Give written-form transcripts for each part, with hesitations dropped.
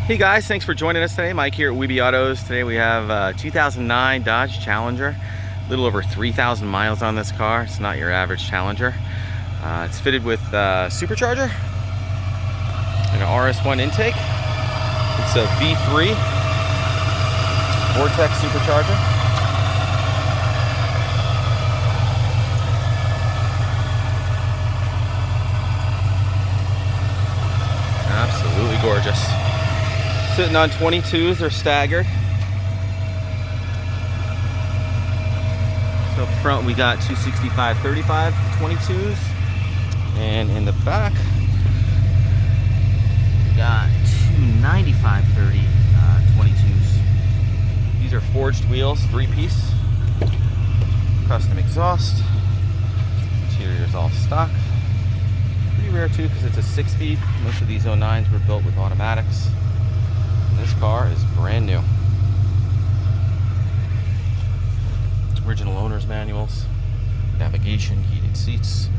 Hey guys, thanks for joining us today. Mike here at Weeby Autos. Today we have a 2009 Dodge Challenger. A little over 3,000 miles on this car. It's not your average Challenger. It's fitted with Supercharger and an RS1 intake. It's a V3 Vortech Supercharger. Absolutely gorgeous. Sitting on 22s, they're staggered. So up front we got 265/35 22s, and in the back we got 295/30 22s. These are forged wheels, 3-piece, custom exhaust. Interior is all stock. Pretty rare too because it's a 6-speed. Most of these 09s were built with automatics. This car is brand new. Original owner's manuals, navigation, heated seats.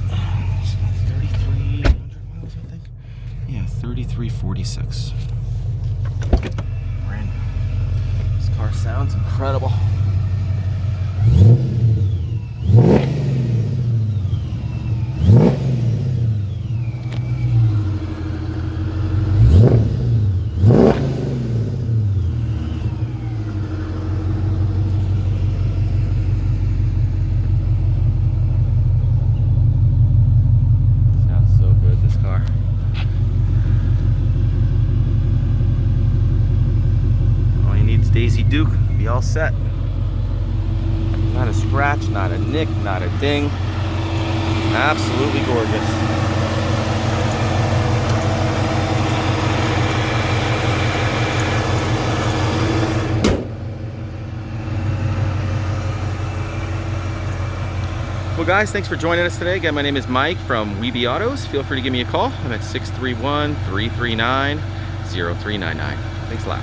It's got 3,300 miles, I think. Yeah, 3,346. Brand new. This car sounds incredible. Daisy Duke, be all set. Not a scratch, not a nick, not a ding. Absolutely gorgeous. Well guys, thanks for joining us today. Again, my name is Mike from Weeby Autos. Feel free to give me a call. I'm at 631-339-0399. Thanks a lot.